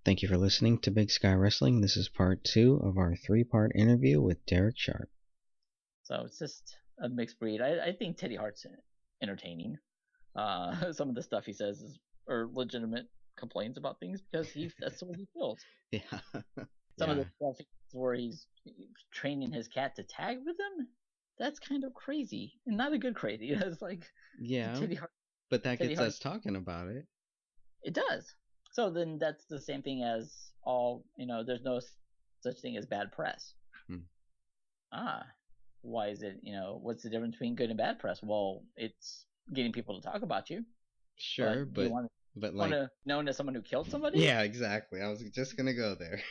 Thank you for listening to Big Sky Wrestling. This is part 2 of our 3-part interview with Derek Sharp. So it's just a mixed breed. I think Teddy Hart's entertaining. Some of the stuff he says are legitimate complaints about things because that's the way he feels. Yeah. Some of the stuff where he's training his cat to tag with him, that's kind of crazy. And not a good crazy. It's like Teddy Hart. But that gets us talking about it. It does. So then that's the same thing as all, there's no such thing as bad press. Why is it, what's the difference between good and bad press? Well, it's getting people to talk about you. Sure, but want to known as someone who killed somebody? Yeah, exactly. I was just gonna go there.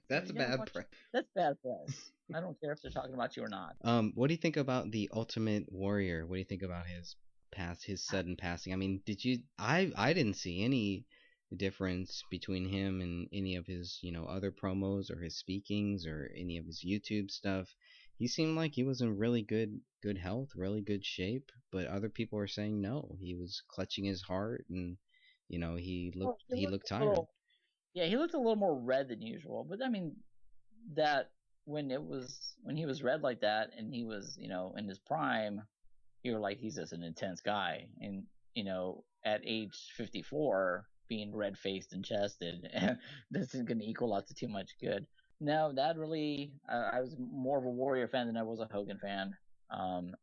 That's bad press. That's bad press. I don't care if they're talking about you or not. What do you think about the Ultimate Warrior? What do you think about his sudden passing? I mean, I didn't see any difference between him and any of his, other promos or his speakings or any of his YouTube stuff. He seemed like he was in really good health, really good shape, but other people are saying no. He was clutching his heart and he looked tired. Yeah, he looked a little more red than usual. But I mean, that when he was red like that and he was, in his prime, you were like, he's just an intense guy. And, at age 54, being red faced and chested, this isn't going to equal out to too much good. No, that really, I was more of a Warrior fan than I was a Hogan fan.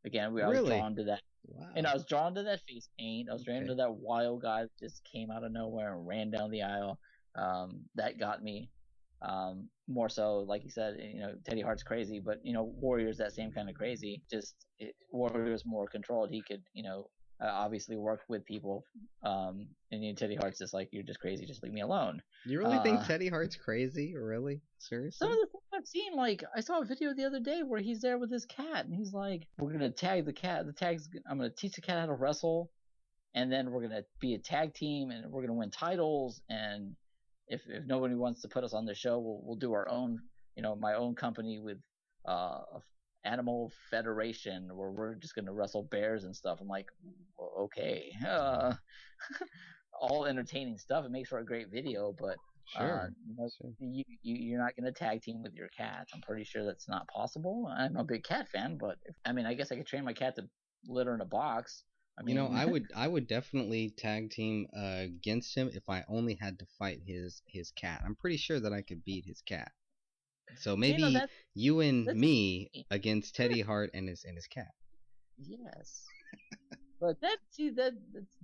Again, I was drawn to that. Wow. And I was drawn to that face paint. I was drawn to that wild guy that just came out of nowhere and ran down the aisle. That got me. More so, like you said, Teddy Hart's crazy, but Warrior's that same kind of crazy. Just Warrior's more controlled. He could, obviously work with people. And Teddy Hart's just like, you're just crazy. Just leave me alone. You really think Teddy Hart's crazy? Really? Seriously? Some of the stuff I've seen, like I saw a video the other day where he's there with his cat, and he's like, "We're gonna tag the cat. I'm gonna teach the cat how to wrestle, and then we're gonna be a tag team, and we're gonna win titles. And if nobody wants to put us on the show, we'll do our own, my own company with Animal Federation, where we're just gonna wrestle bears and stuff." I'm like, well, okay, all entertaining stuff. It makes for a great video, but sure. You're not going to tag team with your cat. I'm pretty sure that's not possible. I'm a big cat fan, but I guess I could train my cat to litter in a box. I would definitely tag team against him if I only had to fight his cat. I'm pretty sure that I could beat his cat. So maybe you and me against Teddy Hart and his cat. Yes. But that's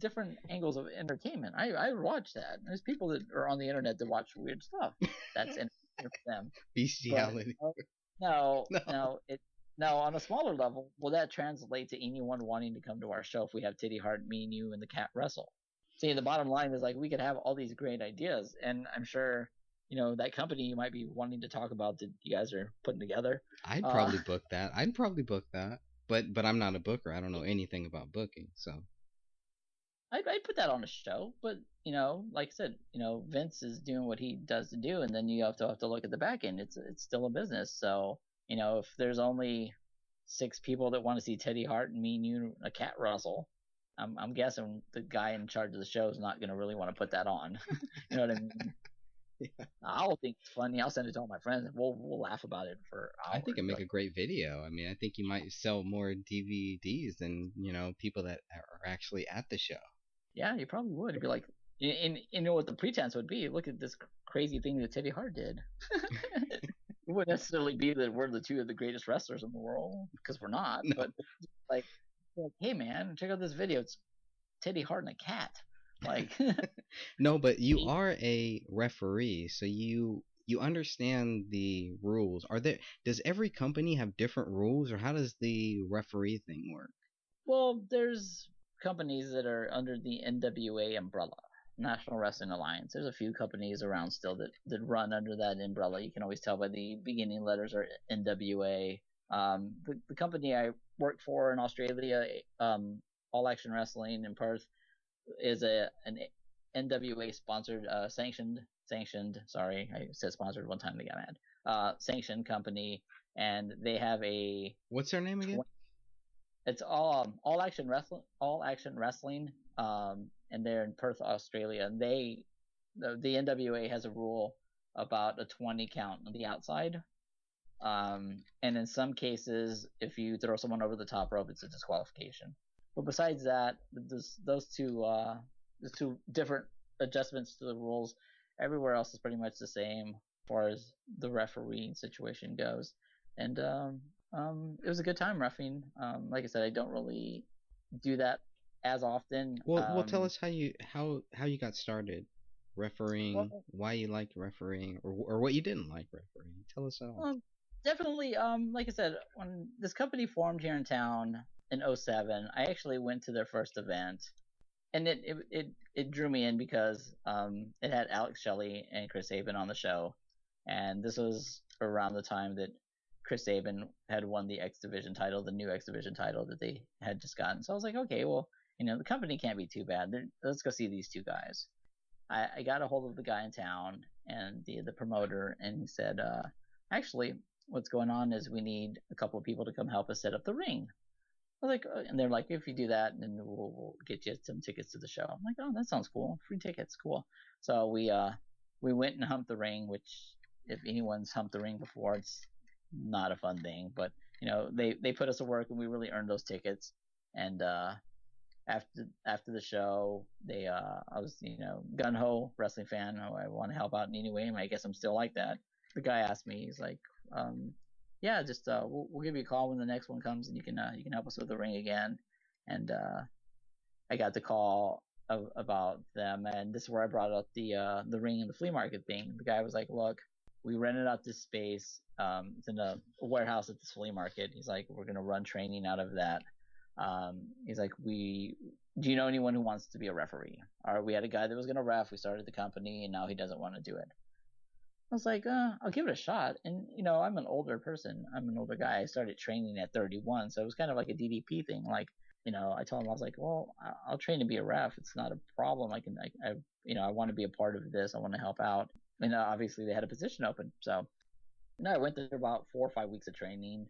different angles of entertainment. I watch that. There's people that are on the internet that watch weird stuff. That's entertainment for them. Bestiality. No. On a smaller level, will that translate to anyone wanting to come to our show if we have Teddy Hart, me, and you, and the cat wrestle? See, the bottom line is, like, we could have all these great ideas, and I'm sure, that company you might be wanting to talk about that you guys are putting together. I'd probably book that. But I'm not a booker. I don't know anything about booking, so I'd put that on a show. But like I said, Vince is doing what he does to do, and then you have to look at the back end. It's still a business. So if there's only 6 people that want to see Teddy Hart and me and you a cat wrestle, I'm guessing the guy in charge of the show is not going to really want to put that on. You know what I mean? Yeah. I'll think it's funny. I'll send it to all my friends, and we'll laugh about it for hours. I think it'd make a great video. I mean, I think you might sell more DVDs than people that are actually at the show. Yeah, you probably would. It'd be like, you know what the pretense would be? Look at this crazy thing that Teddy Hart did. It wouldn't necessarily be that we're the 2 of the greatest wrestlers in the world, because we're not. No. But like, hey man, check out this video. It's Teddy Hart and a cat. Like, no, but you are a referee, so you understand the rules. Does every company have different rules, or how does the referee thing work? Well, there's companies that are under the NWA umbrella, National Wrestling Alliance. There's a few companies around still that run under that umbrella. You can always tell by the beginning letters are NWA. The company I work for in Australia, All Action Wrestling in Perth, is an NWA sponsored, sanctioned. Sorry, I said sponsored one time. They got mad. Sanctioned company, and they have a. What's their name again? It's All Action Wrestling. And they're in Perth, Australia. And they the NWA has a rule about a 20 count on the outside. And in some cases, if you throw someone over the top rope, it's a disqualification. But besides that, those two different adjustments to the rules. Everywhere else is pretty much the same as far as the refereeing situation goes. And it was a good time roughing. Like I said, I don't really do that as often. Well, tell us how you got started refereeing, Well, why you liked refereeing, or what you didn't like refereeing. Tell us all. definitely. Like I said, when this company formed here in town in '07, I actually went to their first event, and it drew me in because it had Alex Shelley and Chris Sabin on the show, and this was around the time that Chris Sabin had won the X Division title, the new X Division title that they had just gotten. So I was like, okay, well, the company can't be too bad. Let's go see these two guys. I got a hold of the guy in town and the promoter, and he said, actually, what's going on is we need a couple of people to come help us set up the ring. I was like, and they're like, if you do that, then we'll get you some tickets to the show. I'm like, oh, that sounds cool. Free tickets, cool. So we went and humped the ring, which if anyone's humped the ring before, it's not a fun thing. But they put us to work, and we really earned those tickets. And after the show, I was gun ho wrestling fan. I want to help out in any way, and I guess I'm still like that. The guy asked me, he's like, yeah, just we'll give you a call when the next one comes, and you can help us with the ring again. And I got the call about them, and this is where I brought up the ring and the flea market thing. The guy was like, look, we rented out this space. It's in a warehouse at this flea market. He's like, we're gonna run training out of that. He's like, do you know anyone who wants to be a referee? Or we had a guy that was gonna ref. We started the company, and now he doesn't want to do it. I was like, I'll give it a shot. And, I'm an older person. I'm an older guy. I started training at 31. So it was kind of like a DDP thing. Like, I told him, I was like, well, I'll train to be a ref. It's not a problem. I want to be a part of this. I want to help out. And obviously they had a position open. So, I went through about 4 or 5 weeks of training,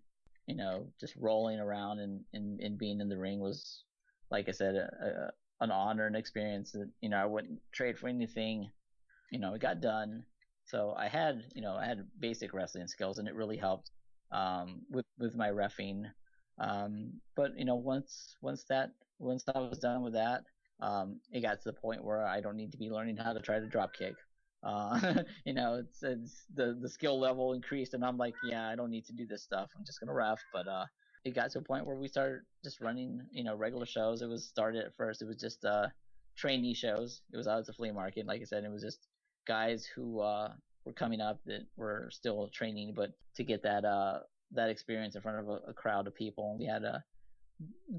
just rolling around and being in the ring was, like I said, an honor and experience that, I wouldn't trade for anything. It got done. So I had basic wrestling skills, and it really helped with my reffing. But once I was done with that, it got to the point where I don't need to be learning how to try to drop kick. It's the skill level increased, and I'm like, yeah, I don't need to do this stuff. I'm just gonna ref. But it got to a point where we started just running, regular shows. It was started at first. It was just trainee shows. It was out at the flea market, like I said. It was just guys who were coming up that were still training, but to get that experience in front of a crowd of people. We had a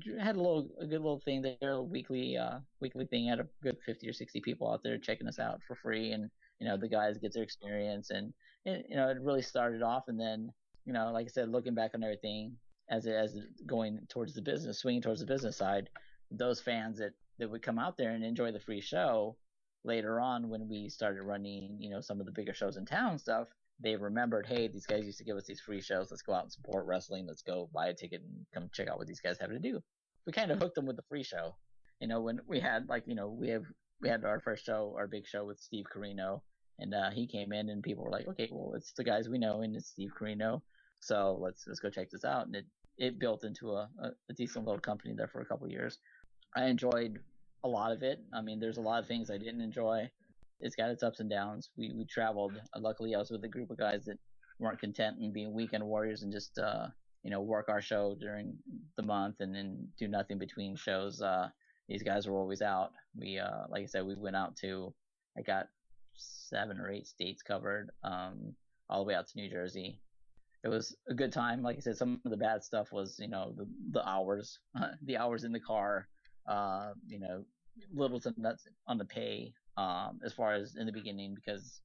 good little thing there, a weekly thing. Had a good 50 or 60 people out there checking us out for free, and the guys get their experience, and it really started off. And then like I said, looking back on everything as going towards the business, swinging towards the business side, those fans that would come out there and enjoy the free show. Later on, when we started running, some of the bigger shows in town stuff, they remembered, hey, these guys used to give us these free shows. Let's go out and support wrestling. Let's go buy a ticket and come check out what these guys have to do. We kind of hooked them with the free show. When we had we had our first show, our big show with Steve Corino, and he came in, and people were like, okay, well, it's the guys we know, and it's Steve Corino, so let's go check this out. And it built into a decent little company there for a couple of years. I enjoyed a lot of it. I mean, there's a lot of things I didn't enjoy. It's got its ups and downs. We traveled. Luckily, I was with a group of guys that weren't content in being weekend warriors and just work our show during the month and then do nothing between shows. These guys were always out. We like I said, we went out to, I got 7 or 8 states covered, all the way out to New Jersey. It was a good time. Like I said, some of the bad stuff was the hours, the hours in the car. Little to nuts on the pay, as far as in the beginning, because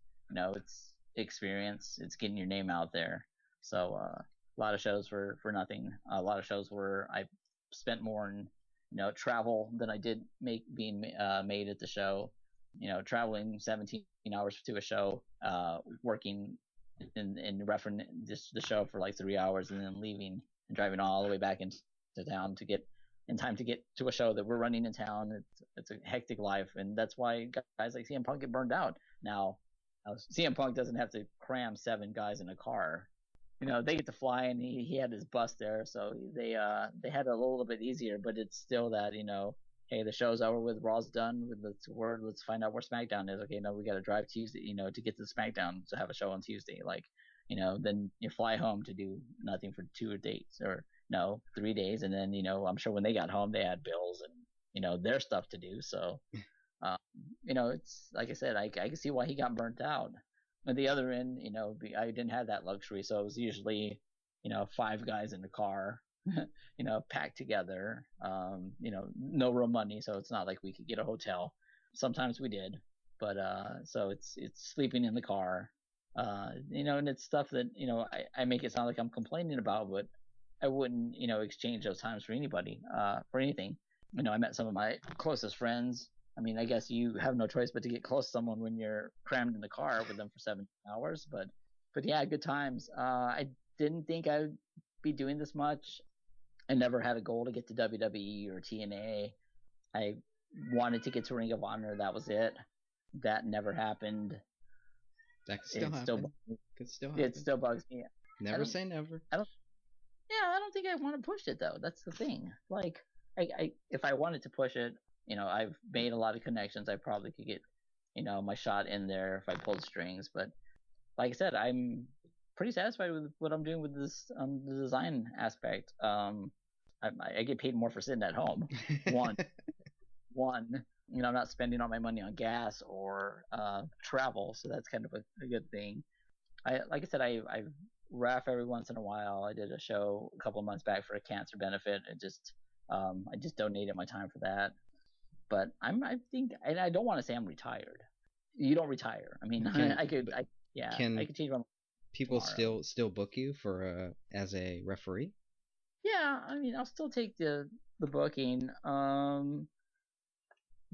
it's experience, it's getting your name out there. So a lot of shows for nothing. A lot of shows where I spent more in travel than I did being made at the show. Traveling 17 hours to a show, working in reference the show for like 3 hours, and then leaving and driving all the way back into town to get in time to get to a show that we're running in town. It's a hectic life, and that's why guys like CM Punk get burned out. Now, CM Punk doesn't have to cram 7 guys in a car. They get to fly, and he had his bus there, so they had it a little bit easier. But it's still that hey, the show's over with, Raw's done with the word. Let's find out where SmackDown is. Okay, no, we got to drive Tuesday, to get to SmackDown to have a show on Tuesday. Like, then you fly home to do nothing for 2 days, or no, 3 days, and then I'm sure when they got home they had bills and their stuff to do. So, it's like I said, I can see why he got burnt out. At the other end, I didn't have that luxury, so it was usually 5 guys in the car, packed together. No real money, so it's not like we could get a hotel. Sometimes we did, but so it's sleeping in the car, and it's stuff that I make it sound like I'm complaining about, but I wouldn't exchange those times for anybody, for anything. I met some of my closest friends. I mean, I guess you have no choice but to get close to someone when you're crammed in the car with them for 7 hours. But yeah, good times. I didn't think I'd be doing this much. I never had a goal to get to WWE or TNA. I wanted to get to Ring of Honor. That was it. That never happened. That could still happen. It still bugs me. Never say never. I don't think I want to push it though. That's the thing. Like, if I wanted to push it, I've made a lot of connections. I probably could get, my shot in there if I pulled strings. But like I said, I'm pretty satisfied with what I'm doing with this the design aspect. I get paid more for sitting at home. One, I'm not spending all my money on gas or travel, so that's kind of a good thing. Like I said, I ref every once in a while. I did a show a couple of months back for a cancer benefit. I just donated my time for that. But I think, and I don't want to say I'm retired. You don't retire. I mean, I could change my mind. People still book you for as a referee? Yeah, I mean, I'll still take the booking.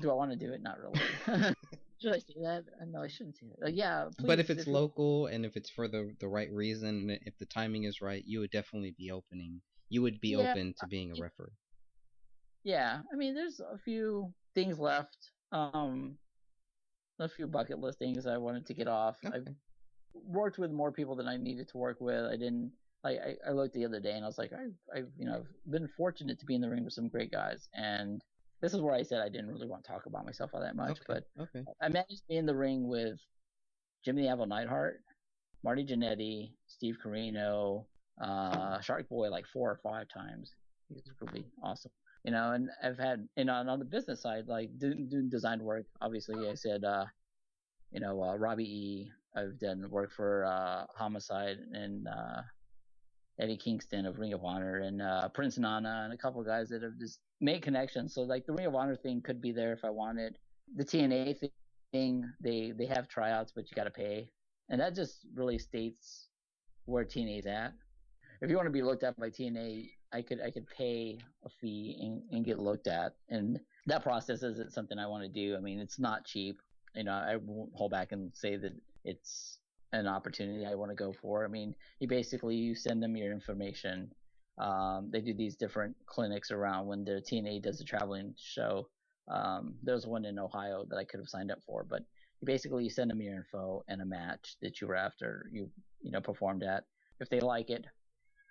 Do I want to do it? Not really. Should I say that? No, I shouldn't say that. Yeah, please, but if it's local and if it's for the right reason, if the timing is right, you would definitely be opening. You would be open to being a referee. Yeah, I mean, there's a few things left. A few bucket list things I wanted to get off. Okay. I've worked with more people than I needed to work with. I didn't. I looked the other day and I was like, I've been fortunate to be in the ring with some great guys, and this is where I said I didn't really want to talk about myself all that much, but I managed to be in the ring with Jimmy the Anvil Neidhart, Marty Jannetty, Steve Corino, Shark Boy like 4 or 5 times. He was really awesome. And I've had, on the business side, like doing design work. Obviously, I said, Robbie E. I've done work for Homicide and Eddie Kingston of Ring of Honor, and Prince Nana, and a couple of guys that have just made connections. So like the Ring of Honor thing could be there if I wanted. The TNA thing, they have tryouts, but you got to pay, and that just really states where TNA's at. If you want to be looked at by TNA, I could pay a fee and get looked at, and that process isn't something I want to do. I mean, it's not cheap. I won't hold back and say that it's an opportunity I want to go for. I mean, you send them your information. They do these different clinics around when the TNA does a traveling show. There's one in Ohio that I could have signed up for, but you send them your info and a match that you were after, you performed at. If they like it,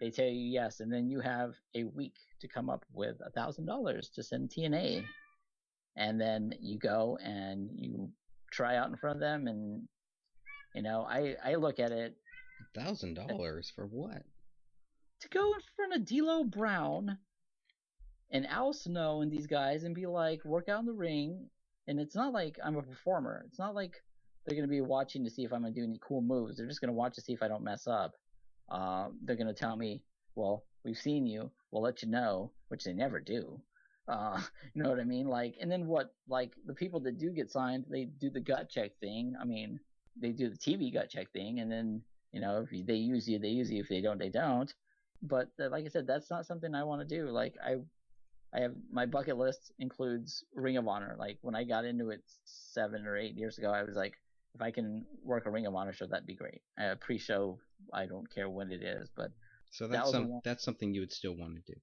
they tell you yes, and then you have a week to come up with $1,000 to send TNA, and then you go and you try out in front of them, and I look at it. $1,000 for what? To go in front of D'Lo Brown and Al Snow and these guys and be like, work out in the ring, and it's not like I'm a performer. It's not like they're gonna be watching to see if I'm gonna do any cool moves. They're just gonna watch to see if I don't mess up. They're going to tell me, well, we've seen you, we'll let you know, which they never do. You know what I mean? Like, and then what, like the people that do get signed, they do the gut check thing. I mean, they do the TV gut check thing. And then, if they use you, they use you. If they don't, they don't. But like I said, that's not something I want to do. Like I have, my bucket list includes Ring of Honor. Like when I got into it 7 or 8 years ago, I was like, if I can work a Ring of Honor show, that'd be great. Pre-show, I don't care when it is, but so that's something you would still want to do.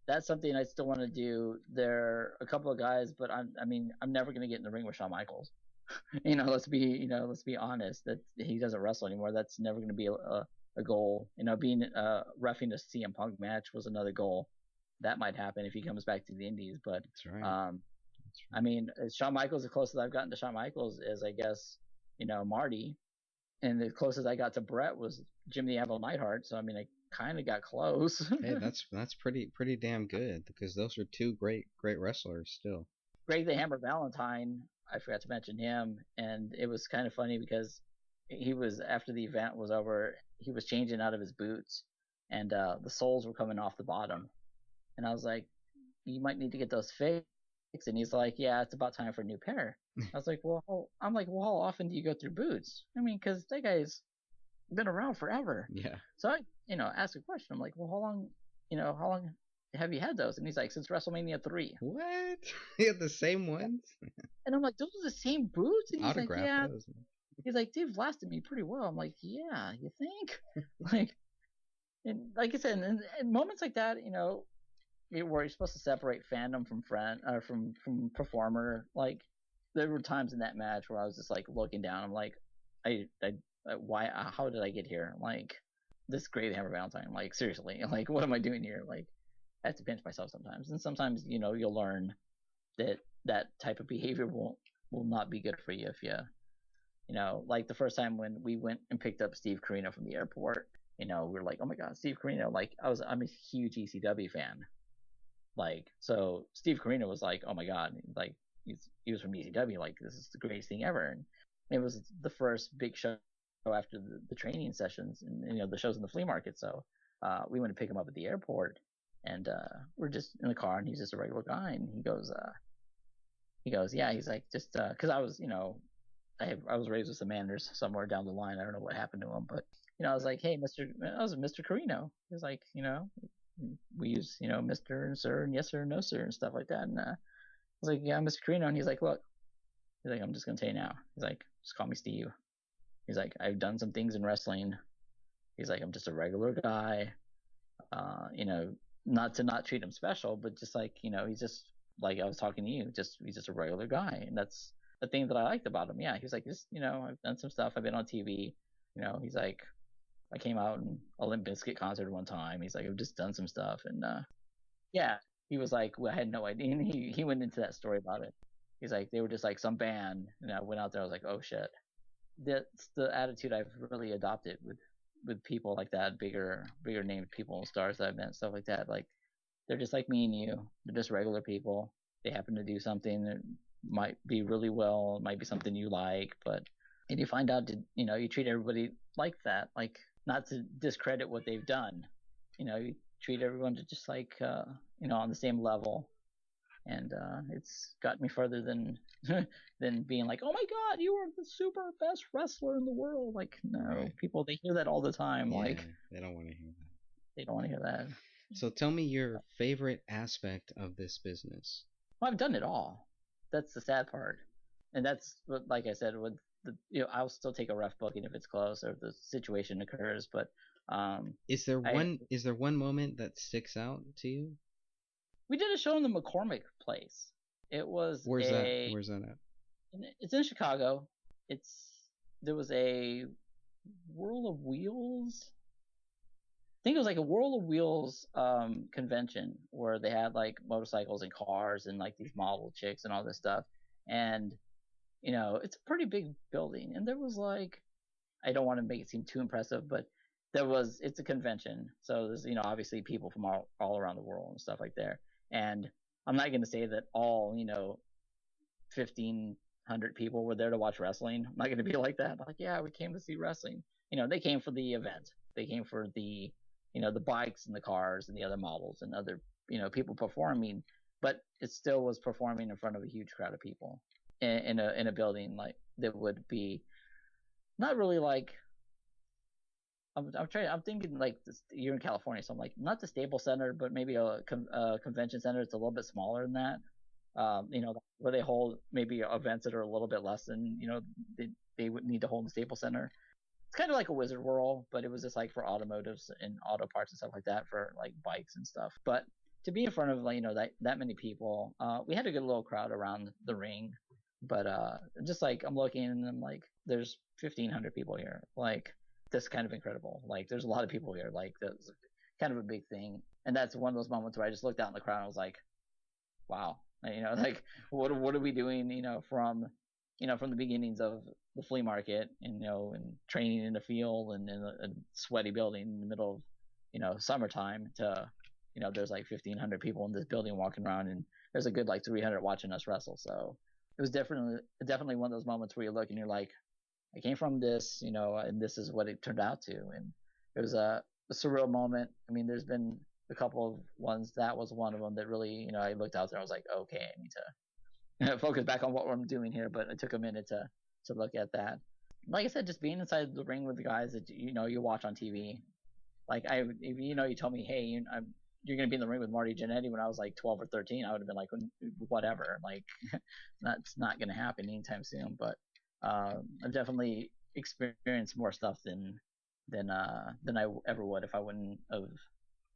That's something I still want to do. There are a couple of guys, but I'm never going to get in the ring with Shawn Michaels. let's be honest that he doesn't wrestle anymore. That's never going to be a goal. Being reffing a CM Punk match was another goal. That might happen if he comes back to the Indies, but That's right. That's I right. mean, Shawn Michaels, the closest I've gotten to Shawn Michaels is, I guess, Marty, and the closest I got to Brett was Jimmy the Anvil Neidhart. So I mean, I kind of got close. Hey, that's pretty damn good because those are two great wrestlers still. Greg the Hammer Valentine, I forgot to mention him, and it was kind of funny because he was, after the event was over, he was changing out of his boots, and the soles were coming off the bottom, and I was like, you might need to get those fixed. And he's like, yeah, it's about time for a new pair. I was like, well, how often do you go through boots? I mean, because that guy's been around forever. Yeah. So I, asked a question. I'm like, well, how long have you had those? And he's like, since WrestleMania 3. What? He had the same ones? And I'm like, those are the same boots? And he's like, Autograph yeah. those. He's like, they've lasted me pretty well. I'm like, yeah, you think? Like, and like I said, in moments like that, where you're supposed to separate fandom from friend or from performer, like there were times in that match where I was just like looking down. I'm like, why? How did I get here? Like, this great Hammer Valentine. Like, seriously, like, what am I doing here? Like, I have to pinch myself sometimes, and sometimes you'll learn that that type of behavior will not be good for you if like the first time when we went and picked up Steve Corino from the airport. We were like, oh my god, Steve Corino. Like, I'm a huge ECW fan. Like, so Steve Corino was like, oh my god, like he was from ECW. Like, this is the greatest thing ever. And it was the first big show after the training sessions and the shows in the flea market. So we went to pick him up at the airport, and we're just in the car, and he's just a regular guy, and he goes, yeah, he's like, just because I was, I was raised with some manners somewhere down the line. I don't know what happened to him, but I was like, hey, I was Mr. Carino. He was like, we use, Mr. and Sir and yes sir and no sir and stuff like that. And I was like, yeah, Mr. Carino. And he's like, look, I'm just gonna tell you now. He's like, just call me Steve. He's like, I've done some things in wrestling. He's like, I'm just a regular guy. Not to not treat him special, but just like, he's just like I was talking to you. He's just a regular guy, and that's the thing that I liked about him. Yeah, he's like, just I've done some stuff. I've been on TV. He's like, I came out in a Limp Bizkit concert one time. He's like, I've just done some stuff, and yeah, he was like, well, I had no idea. And he went into that story about it. He's like, they were just like some band, and I went out there. I was like, oh shit. That's the attitude I've really adopted with people like that, bigger named people, stars that I've met, stuff like that. Like, they're just like me and you. They're just regular people. They happen to do something that might be really well, might be something you like, but and you find out you treat everybody like that, like, not to discredit what they've done. You treat everyone to just like on the same level. And it's got me further than than being like, oh my god, you are the super best wrestler in the world. Like, no, Right. people, they hear that all the time. Yeah, Like, they don't want to hear that. they don't want to hear that. So tell me your favorite aspect of this business. Well, I've done it all. That's the sad part, and that's what, like I said, with the I'll still take a ref booking if it's close or if the situation occurs. But Is there I one moment that sticks out to you? we did a show in the McCormick Place. It was Where's that? Where's that at? It's in Chicago. There was a World of Wheels. I think it was like a World of Wheels convention where they had like motorcycles and cars and like these model chicks and all this stuff. And it's a pretty big building. And there was like, I don't want to make it seem too impressive, but it's a convention. So there's, obviously people from all around the world and stuff like there. And I'm not going to say that all, 1,500 people were there to watch wrestling. I'm not going to be like that. Like, yeah, we came to see wrestling. They came for the event. They came for the, the bikes and the cars and the other models and other, people performing. But it still was performing in front of a huge crowd of people in a building like that would be not really like. I'm thinking like this, you're in California, so I'm like, not the Staples Center, but maybe a convention center. It's a little bit smaller than that. Where they hold maybe events that are a little bit less than they would need to hold in the Staples Center. It's kind of like a Wizard World, but it was just like for automotives and auto parts and stuff like that, for like bikes and stuff. But to be in front of that many people, we had a good little crowd around the ring. But just like I'm looking and I'm like, there's 1,500 people here. Like that's kind of incredible. Like there's a lot of people here. Like that's kind of a big thing. And that's one of those moments where I just looked out in the crowd and I was like, wow, like what are we doing? From the beginnings of the flea market, and training in the field and in a sweaty building in the middle of summertime to there's like 1,500 people in this building walking around, and there's a good like 300 watching us wrestle. So it was definitely one of those moments where you look and you're like, I came from this, and this is what it turned out to. And it was a surreal moment. I mean, there's been a couple of ones. That was one of them that really, I looked out there. I was like, okay, I need to focus back on what I'm doing here. But it took a minute to look at that. Like I said, just being inside the ring with the guys that you watch on TV. Like if you told me, hey, you're gonna be in the ring with Marty Jannetty when I was like 12 or 13, I would have been like, whatever. Like that's not gonna happen anytime soon. But I've definitely experienced more stuff than I ever would if I wouldn't have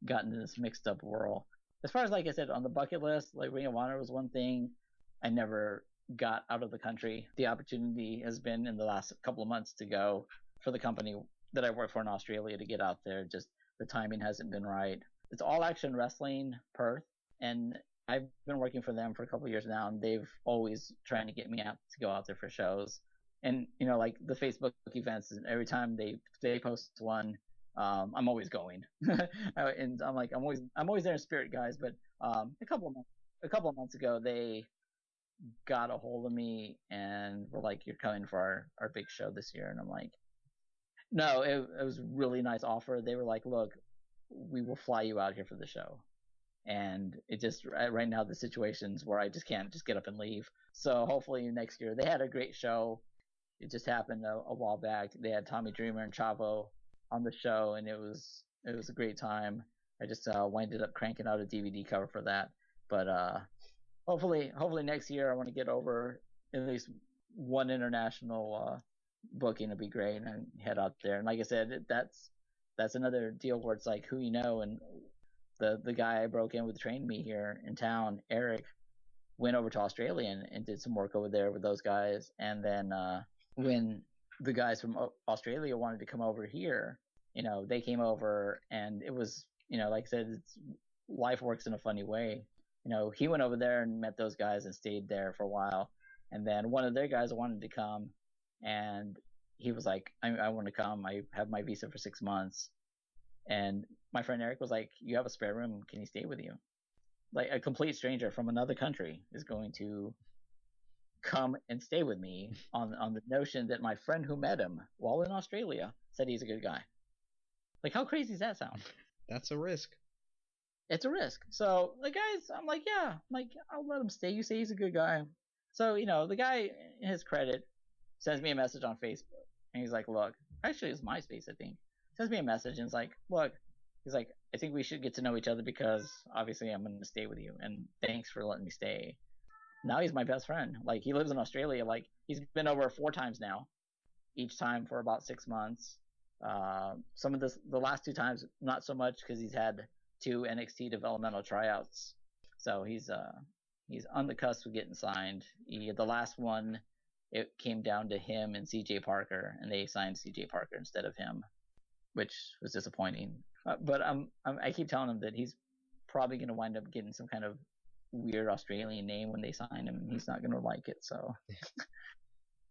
gotten in this mixed up world. As far as like I said on the bucket list, like Ring of Honor was one thing. I never got out of the country. The opportunity has been in the last couple of months to go for the company that I work for in Australia to get out there. Just the timing hasn't been right. It's All Action Wrestling Perth, and I've been working for them for a couple of years now, and they've always trying to get me out to go out there for shows. And like the Facebook events, and every time they post one, I'm always going. And I'm like, I'm always there in spirit, guys. But a couple of months ago, they got a hold of me and were like, "You're coming for our big show this year," and I'm like, "No." It was a really nice offer. They were like, "Look, we will fly you out here for the show." And it just right now the situation's where I just can't just get up and leave. So hopefully next year. They had a great show. It just happened a while back. They had Tommy Dreamer and Chavo on the show, and it was a great time. I just winded up cranking out a DVD cover for that. But hopefully next year I want to get over at least one international booking would be great, and head out there. And like I said, that's another deal where it's like who you know. And the guy I broke in with trained me here in town, Eric, went over to Australia and did some work over there with those guys. And then when the guys from Australia wanted to come over here, they came over, and it was, like I said, life works in a funny way. He went over there and met those guys and stayed there for a while. And then one of their guys wanted to come, and he was like, I want to come. I have my visa for 6 months. And my friend Eric was like, you have a spare room. Can he stay with you? Like a complete stranger from another country is going to come and stay with me on the notion that my friend who met him while in Australia said he's a good guy. Like, how crazy does that sound? That's a risk. It's a risk. So the guys, I'm like, yeah, I'll let him stay. You say he's a good guy. So, the guy, in his credit, sends me a message on Facebook. And he's like, look, actually it's MySpace, I think. Sends me a message and it's like, look, he's like, I think we should get to know each other because obviously I'm going to stay with you. And thanks for letting me stay. Now he's my best friend. Like, he lives in Australia. Like, he's been over 4 times now, each time for about 6 months. Some of the last 2 times, not so much because he's had 2 NXT developmental tryouts. So he's on the cusp of getting signed. The last one, it came down to him and CJ Parker, and they signed CJ Parker instead of him, which was disappointing. But I keep telling him that he's probably going to wind up getting some kind of weird Australian name when they sign him, and he's not going to like it. So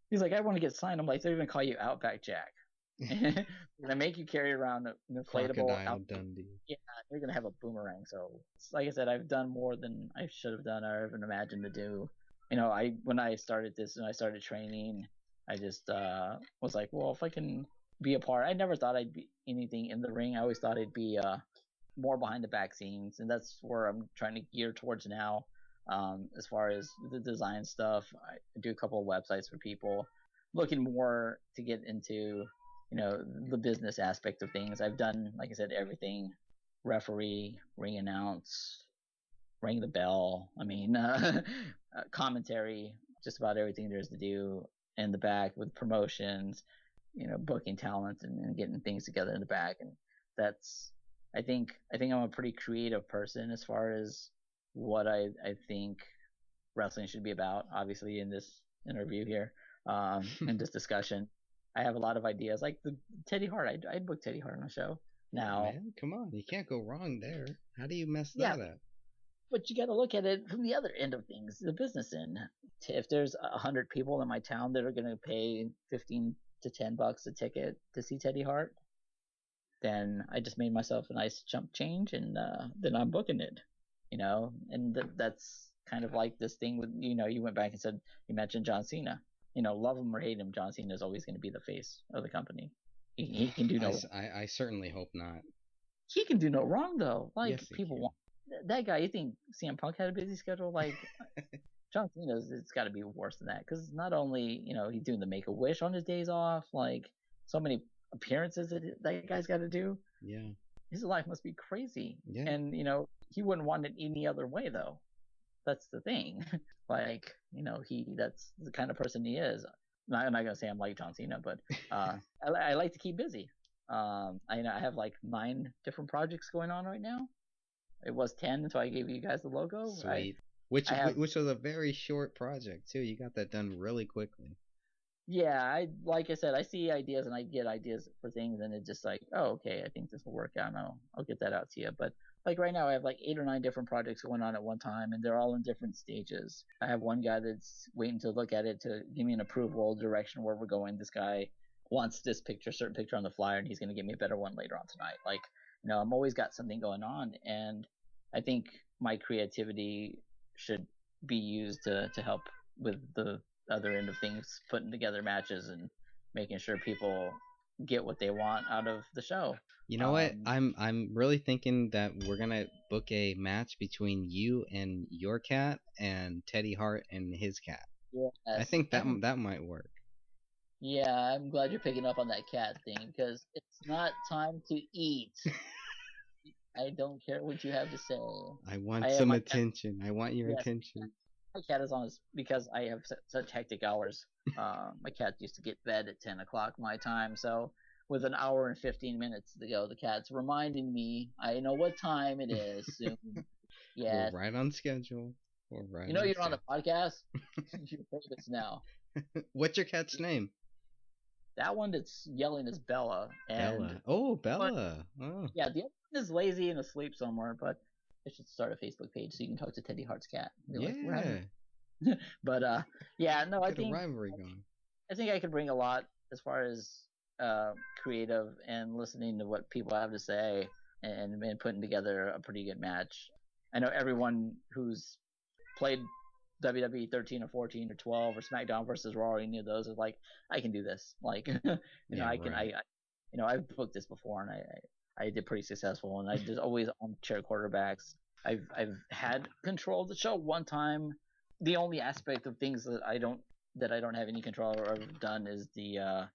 he's like, I want to get signed. I'm like, they're going to call you Outback Jack. They're going to make you carry around an inflatable Dundee. Yeah, they're going to have a boomerang. So like I said, I've done more than I should have done or even imagined to do. When I started this and I started training, I just was like, well, if I can be a part. I never thought I'd be anything in the ring. I always thought I'd be more behind the back scenes, and that's where I'm trying to gear towards now. As far as the design stuff, I do a couple of websites for people, looking more to get into the business aspect of things. I've done, like I said, everything: referee, ring announce, ring the bell. I mean, commentary, just about everything there is to do in the back with promotions, booking talent and getting things together in the back. And that's, I think I'm a pretty creative person as far as what I think wrestling should be about. Obviously, in this interview here, in this discussion. I have a lot of ideas, like the Teddy Hart. I'd book Teddy Hart on a show. Yeah, Now, man, come on, you can't go wrong there. How do you mess yeah, that up? but you got to look at it from the other end of things, the business end. If there's 100 people in my town that are going to pay 15 to $10 a ticket to see Teddy Hart, then I just made myself a nice chump change, and then I'm booking it, and that's kind of like this thing with, you went back and said, you mentioned John Cena. Love him or hate him, John Cena is always going to be the face of the company. He can do no. I certainly hope not. He can do no wrong though. Like, Yes, people want that guy. You think CM Punk had a busy schedule? Like, John Cena's, it's got to be worse than that, because not only he's doing the Make a Wish on his days off, like so many appearances that guy's got to do. Yeah. His life must be crazy. Yeah. And he wouldn't want it any other way though. That's the thing. Like, that's the kind of person he is. I'm not gonna say I'm like John Cena, but I like to keep busy. I have like 9 different projects going on right now. It was 10 until I gave you guys the logo. Sweet. Which was a very short project too. You got that done really quickly. Yeah, like I said, I see ideas and I get ideas for things, and it's just like, oh, okay, I think this will work out. I'll get that out to you. But like right now, I have like 8 or 9 different projects going on at one time, and they're all in different stages. I have one guy that's waiting to look at it to give me an approval direction where we're going. This guy wants this certain picture on the flyer, and he's going to give me a better one later on tonight. Like, I'm always got something going on, and I think my creativity should be used to help with the other end of things, putting together matches and making sure people get what they want out of the show. You know what? I'm really thinking that we're gonna book a match between you and your cat and Teddy Hart and his cat. Yes. I think that might work. Yeah, I'm glad you're picking up on that cat thing, because it's not time to eat. I don't care what you have to say. I want some attention. I want your attention. My cat is on because I have such hectic hours. My cat used to get bed at 10 o'clock my time, so with an hour and 15 minutes to go, the cat's reminding me I know what time it is soon. Yeah, we're right on schedule. We're right. You're on the podcast. You're famous now. What's your cat's name? That one that's yelling is Bella. Bella. Oh, Bella. Oh. Yeah, the other one is lazy and asleep somewhere, but I should start a Facebook page so you can talk to Teddy Hart's cat. Yeah. But yeah, no, I think a rivalry going. I think I could bring a lot as far as creative and listening to what people have to say, and putting together a pretty good match. I know everyone who's played WWE 13 or 14 or 12 or SmackDown versus Raw or any of those is like, I can do this. Like, I've booked this before, and I did pretty successful, and I just always armchair quarterbacks. I've had control of the show one time. The only aspect of things that I don't have any control or have done is the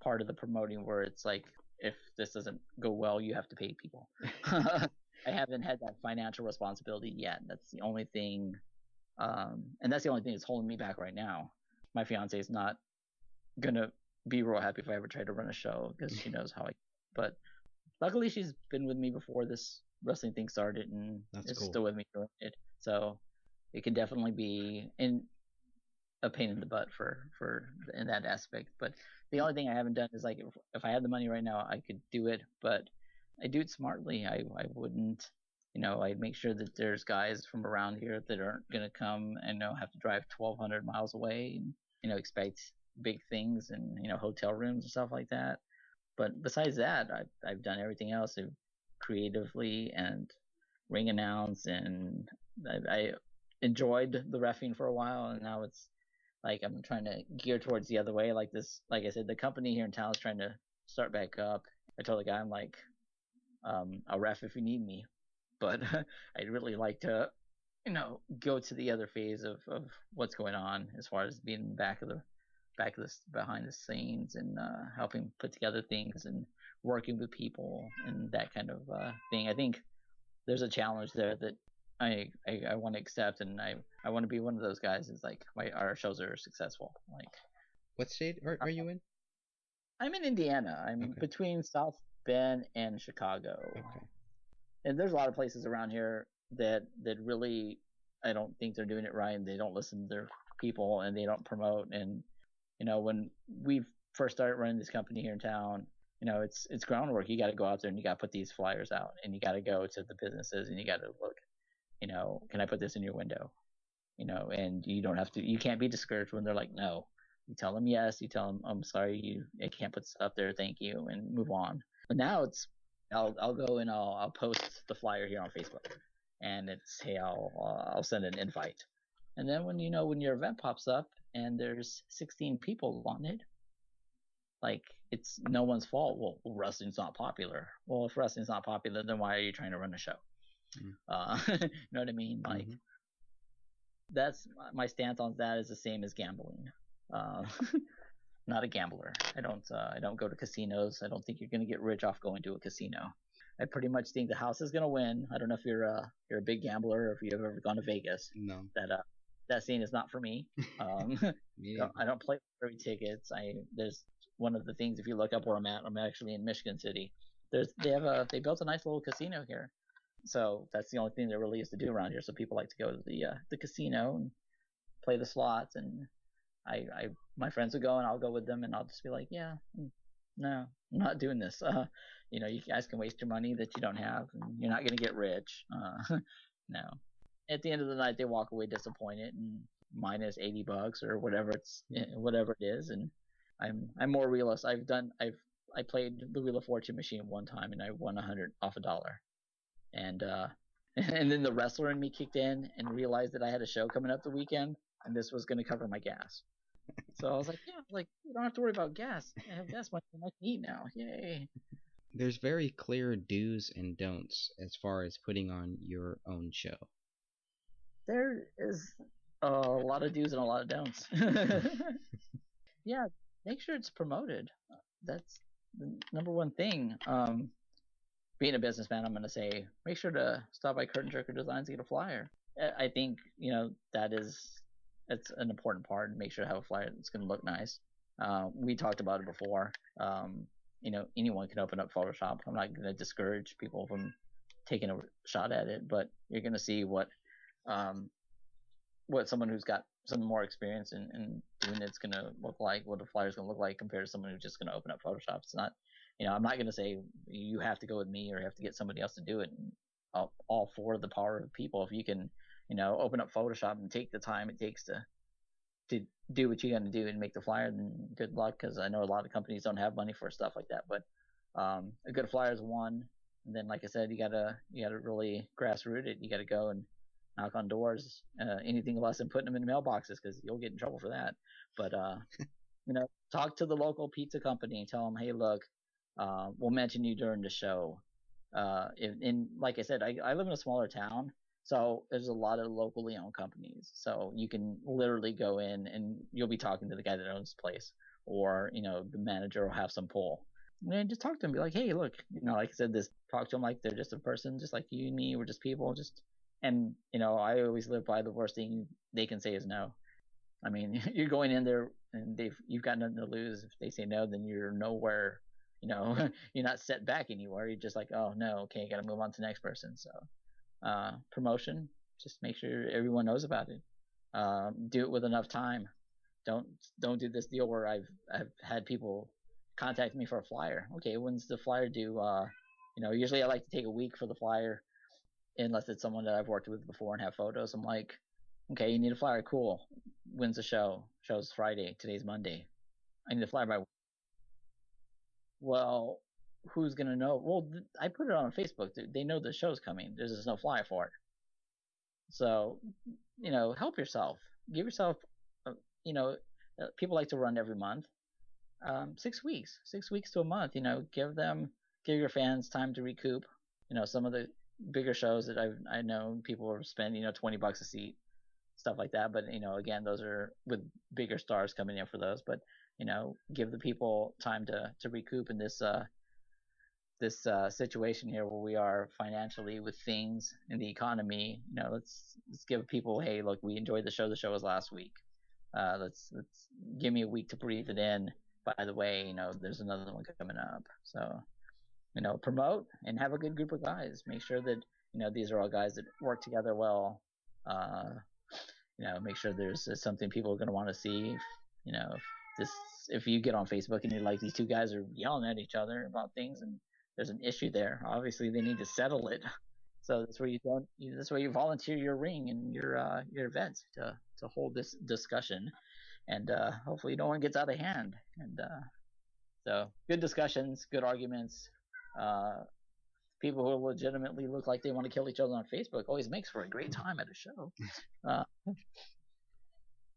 part of the promoting where it's like, if this doesn't go well, you have to pay people. I haven't had that financial responsibility yet. That's the only thing, and that's the only thing that's holding me back right now. My fiance is not gonna be real happy if I ever try to run a show, because she knows how I. But luckily, she's been with me before this wrestling thing started, and is still with me during it. So it can definitely be a pain in the butt for in that aspect. But the only thing I haven't done is, like, if I had the money right now, I could do it, but I do it smartly. I wouldn't, I'd make sure that there's guys from around here that aren't going to come and have to drive 1,200 miles away and, expect big things and, hotel rooms and stuff like that. But besides that, I've done everything else creatively and ring announce, and I enjoyed the reffing for a while, and now it's like I'm trying to gear towards the other way. Like I said, the company here in town is trying to start back up. I told the guy, I'm like, I'll ref if you need me, but I'd really like to, go to the other phase of what's going on as far as being in the back of this behind the scenes, and helping put together things and working with people and that kind of thing. I think there's a challenge there that I want to accept, and I want to be one of those guys. Is like our shows are successful. Like, what state are you in? I'm in Indiana. I'm between South Bend and Chicago. Okay. And there's a lot of places around here that really, I don't think they're doing it right, and they don't listen to their people and they don't promote. And when we first started running this company here in town, it's groundwork. You got to go out there and you got to put these flyers out, and you got to go to the businesses and you got to look. Can I put this in your window? And you can't be discouraged when they're like no. You tell them yes. You tell them I'm sorry, I can't put this up there. Thank you, and move on. But now I'll go and I'll post the flyer here on Facebook, and it's hey I'll send an invite, and then when your event pops up and there's 16 people on it, like it's no one's fault. Well, wrestling's not popular. Well, if wrestling's not popular, then why are you trying to run a show? You know what I mean? Like that's my stance on that is the same as gambling. Not a gambler. I don't go to casinos. I don't think you're gonna get rich off going to a casino. I pretty much think the house is gonna win. I don't know if you're a big gambler or if you've ever gone to Vegas. No. That scene is not for me. Yeah. I don't play lottery tickets. There's one of the things, if you look up where I'm at, I'm actually in Michigan City. They built a nice little casino here. So that's the only thing there really is to do around here. So people like to go to the casino and play the slots, and my friends will go and I'll go with them, and I'll just be like, yeah, no, I'm not doing this. You guys can waste your money that you don't have, and you're not gonna get rich. No. At the end of the night, they walk away disappointed and minus $80 or whatever it is, and I'm more realist. I played the Wheel of Fortune machine one time and I won 100 off $1. And and then the wrestler in me kicked in and realized that I had a show coming up the weekend and this was going to cover my gas. So I was like, yeah, you don't have to worry about gas. I have gas money and I can eat now. Yay. There's very clear do's and don'ts as far as putting on your own show. There is a lot of do's and a lot of don'ts. Yeah, make sure it's promoted. That's the number one thing. Being a businessman, I'm going to say make sure to stop by Curtain Jerker Designs and get a flyer. I think it's an important part. Make sure to have a flyer that's going to look nice. We talked about it before. Anyone can open up Photoshop. I'm not going to discourage people from taking a shot at it, but you're going to see what someone who's got some more experience in doing it's going to look like, what a flyer is going to look like compared to someone who's just going to open up Photoshop. It's not, I'm not going to say you have to go with me or you have to get somebody else to do it. All for the power of people. If you can, open up Photoshop and take the time it takes to do what you got to do and make the flyer, then good luck. Because I know a lot of companies don't have money for stuff like that. But a good flyer is one. And then, like I said, you gotta really grassroot it. You gotta go and knock on doors. Anything less than putting them in mailboxes, because you'll get in trouble for that. But talk to the local pizza company and tell them, hey, look, we'll mention you during the show. Like I said, I live in a smaller town, so there's a lot of locally owned companies. So you can literally go in and you'll be talking to the guy that owns the place, or the manager will have some pull. And just talk to them, be like, hey, look, like I said, talk to them like they're just a person, just like you and me. We're just people, and I always live by the worst thing they can say is no. I mean, you're going in there and you've got nothing to lose. If they say no, then you're nowhere. You're not set back anywhere. You're just like, oh no, okay, got to move on to the next person. So, promotion, just make sure everyone knows about it. Do it with enough time. Don't do this deal where I've had people contact me for a flyer. Okay, when's the flyer due? Usually I like to take a week for the flyer, unless it's someone that I've worked with before and have photos. I'm like, okay, you need a flyer, cool. When's the show? Show's Friday. Today's Monday. I need a flyer by. Well, who's gonna know? Well, I put it on Facebook. They know the show's coming. There's just no flyer for it. So, help yourself. Give yourself, people like to run every month. 6 weeks, 6 weeks to a month. Give your fans time to recoup. Some of the bigger shows that I know people are spending, $20 a seat, stuff like that. But again, those are with bigger stars coming in for those. But give the people time to recoup in this situation here where we are financially with things in the economy. Let's give people, hey, look, we enjoyed the show. The show was last week. Let's give me a week to breathe it in. By the way, there's another one coming up. So, promote and have a good group of guys. Make sure that, these are all guys that work together well. make sure there's something people are going to want to see. You know, if this if you get on Facebook and you're like these two guys are yelling at each other about things and there's an issue there, obviously they need to settle it. So that's where that's where you volunteer your ring and your event to hold this discussion, and hopefully no one gets out of hand. And so good discussions, good arguments. People who legitimately look like they want to kill each other on Facebook always makes for a great time at a show. Uh,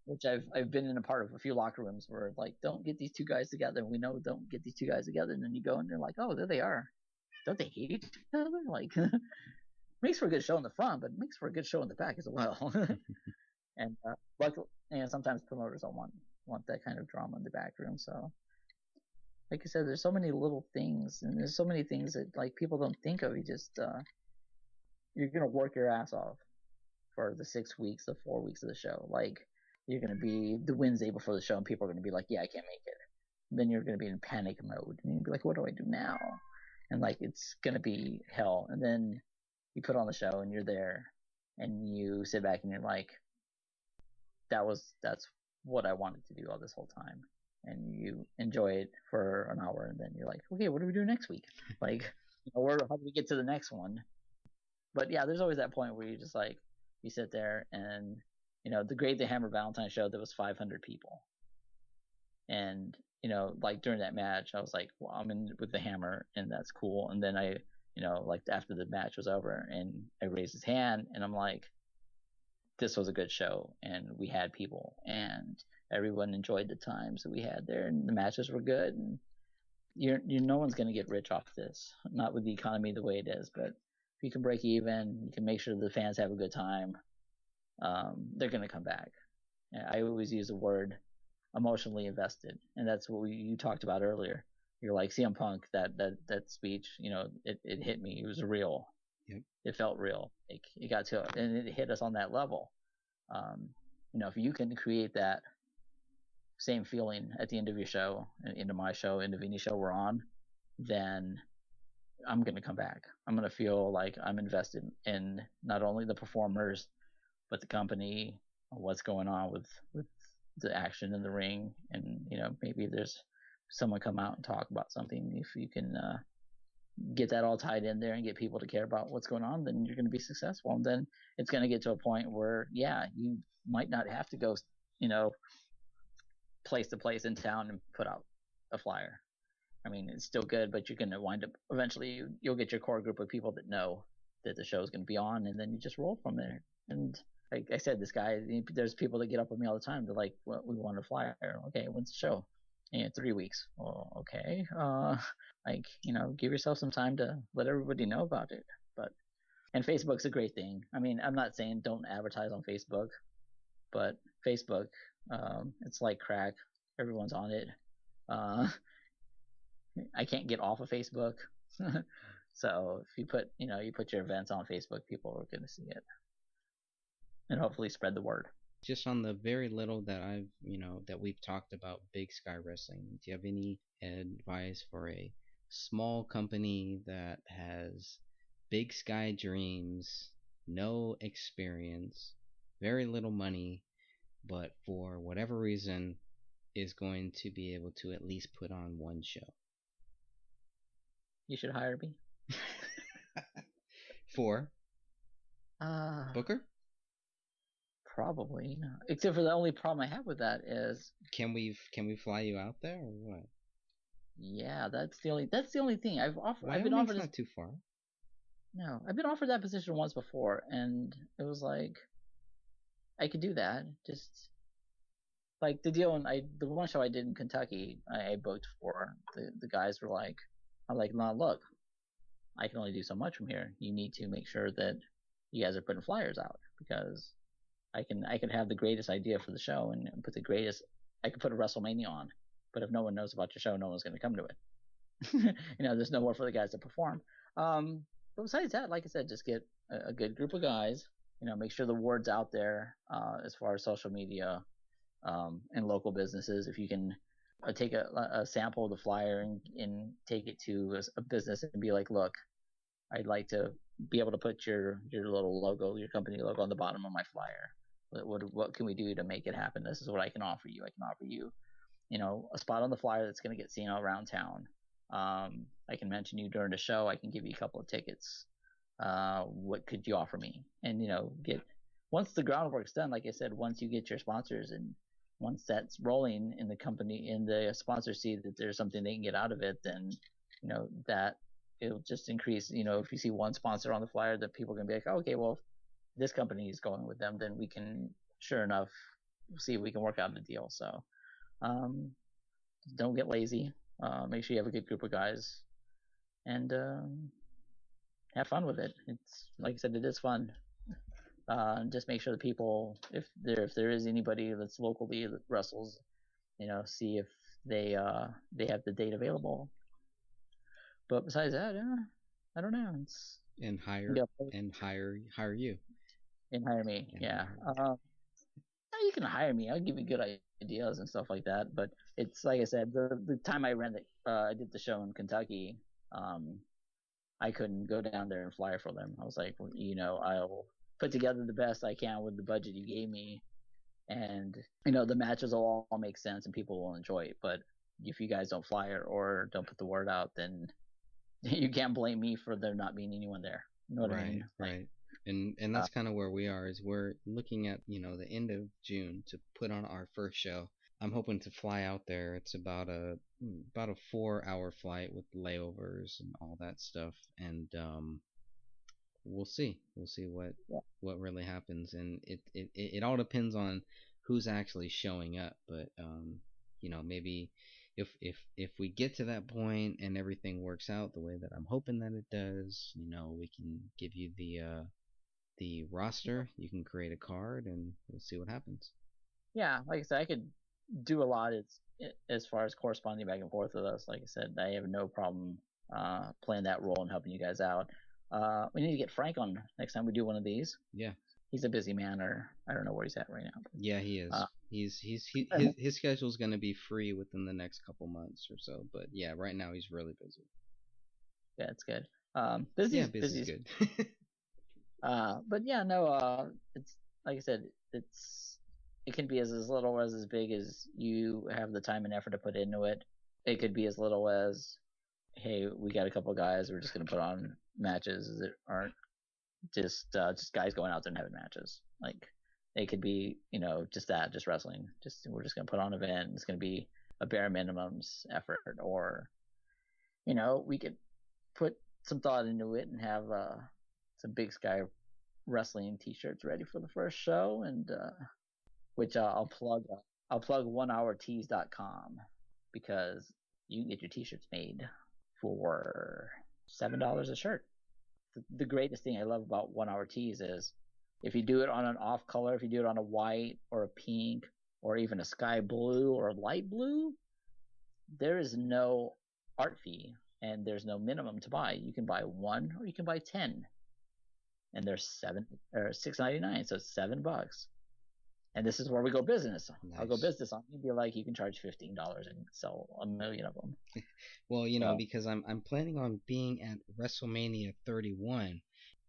which I've been in a part of a few locker rooms where like, don't get these two guys together. We know don't get these two guys together, and then you go and they're like, oh, there they are. Don't they hate each other? Like, makes for a good show in the front, but makes for a good show in the back as well. And and sometimes promoters don't want that kind of drama in the back room. So, like I said, there's so many little things, and there's so many things that like people don't think of. You just you're gonna work your ass off for the 6 weeks, the 4 weeks of the show. Like, you're gonna be the Wednesday before the show, and people are gonna be like, "Yeah, I can't make it." And then you're gonna be in panic mode, and you'll be like, "What do I do now?" And like, it's gonna be hell. And then you put on the show, and you're there, and you sit back, and you're like, "That's what I wanted to do all this whole time." And you enjoy it for an hour, and then you're like, "Okay, what do we do next week?" Like, how do we get to the next one? But yeah, there's always that point where you just like, you sit there and, the Great the Hammer Valentine show, there was 500 people. And, like during that match, I was like, well, I'm in with the Hammer, and that's cool. And then I, like after the match was over and I raised his hand, and I'm like, this was a good show, and we had people, and everyone enjoyed the times that we had there, and the matches were good. And no one's going to get rich off this, not with the economy the way it is, but if you can break even, you can make sure the fans have a good time, they're going to come back. I always use the word emotionally invested, and that's what you talked about earlier. You're like, CM Punk, that speech, it hit me. It was real. Yep. It felt real. It got to it, and it hit us on that level. If you can create that same feeling at the end of your show, into my show, into Vinny's show we're on, then I'm going to come back. I'm going to feel like I'm invested in not only the performers, but the company, what's going on with the action in the ring. And, maybe there's someone come out and talk about something. If you can get that all tied in there and get people to care about what's going on, then you're going to be successful. And then it's going to get to a point where, yeah, you might not have to go, place to place in town and put out a flyer. I mean, it's still good, but you're going to wind up eventually. You'll get your core group of people that know that the show is going to be on, and then you just roll from there. And like I said, there's people that get up with me all the time. They're like, "Well, we want a flyer. Okay, when's the show?" And 3 weeks. Well, okay. Give yourself some time to let everybody know about it. And Facebook's a great thing. I mean, I'm not saying don't advertise on Facebook, but Facebook, it's like crack. Everyone's on it. I can't get off of Facebook. So if you put your events on Facebook, people are going to see it, and hopefully spread the word. Just on the very little that that we've talked about Big Sky Wrestling, do you have any advice for a small company that has big sky dreams, no experience, very little money, but for whatever reason is going to be able to at least put on one show? You should hire me. For Booker? Probably. Except for the only problem I have with that is, can we fly you out there or what? Yeah, that's the only thing I've offered. I've been offered. Not too far. No, I've been offered that position once before, and it was like, I could do that. Just like the deal, the one show I did in Kentucky, I booked for. The guys were like, I'm like, no, look, I can only do so much from here. You need to make sure that you guys are putting flyers out, because I can have the greatest idea for the show and put I could put a WrestleMania on, but if no one knows about your show, no one's going to come to it. There's nowhere for the guys to perform. But besides that, like I said, just get a good group of guys. Make sure the word's out there as far as social media and local businesses. If you can take a sample of the flyer and take it to a business and be like, look, I'd like to be able to put your little logo, your company logo on the bottom of my flyer. What can we do to make it happen? This is what I can offer you. I can offer you, a spot on the flyer that's going to get seen all around town. I can mention you during the show. I can give you a couple of tickets. What could you offer me? And get once the groundwork's done, like I said, once you get your sponsors and once that's rolling in the company, in the sponsors see that there's something they can get out of it, then that it'll just increase. If you see one sponsor on the flyer, that people are gonna be like, oh, okay, well, if this company is going with them, then we can, sure enough, see if we can work out a deal. So, don't get lazy. Make sure you have a good group of guys, and have fun with it. It's like I said, it is fun. Just make sure the people, if there is anybody that's locally that wrestles, see if they have the date available. But besides that, I don't know. It's And hire you. And hire me. And Yeah. hire You can hire me. I'll give you good ideas and stuff like that. But it's like I said, the time I I did the show in Kentucky, I couldn't go down there and fly for them. I was like, well, I'll put together the best I can with the budget you gave me, and the matches will all make sense and people will enjoy it. But if you guys don't fly it or don't put the word out, then you can't blame me for there not being anyone there. You know what I mean? Right. And that's kind of where we are. Is we're looking at the end of June to put on our first show. I'm hoping to fly out there. It's about a 4-hour flight with layovers and all that stuff, and we'll see what really happens, and it all depends on who's actually showing up. But maybe if we get to that point and everything works out the way that I'm hoping that it does, we can give you the roster. You can create a card, and we'll see what happens. Yeah, like I said, I could do a lot as far as corresponding back and forth with us. Like I said, I have no problem playing that role and helping you guys out. We need to get Frank on next time we do one of these. Yeah, he's a busy man, or I don't know where he's at right now. But, yeah, he is. His schedule's gonna be free within the next couple months or so. But yeah, right now he's really busy. Yeah, it's good. Busy is good. But yeah, no. It's like I said, it can be as little or as big as you have the time and effort to put into it. It could be as little as, hey, we got a couple guys, we're just gonna put on matches that aren't just guys going out there and having matches. Like they could be, just wrestling. We're just gonna put on an event. It's gonna be a bare minimums effort, or we could put some thought into it and have some Big Sky Wrestling T-shirts ready for the first show, and which I'll plug 1hourtees.com, because you can get your T-shirts made for $7 a shirt. The greatest thing I love about 1 Hour Tees is if you do it on an off color, if you do it on a white or a pink or even a sky blue or a light blue, there is no art fee and there's no minimum to buy. You can buy one or you can buy 10, and they're $6.99, so it's $7. And this is where we go business. Nice. I'll go business on you. Be like, you can charge $15 and sell 1 million of them. Well, because I'm planning on being at WrestleMania 31.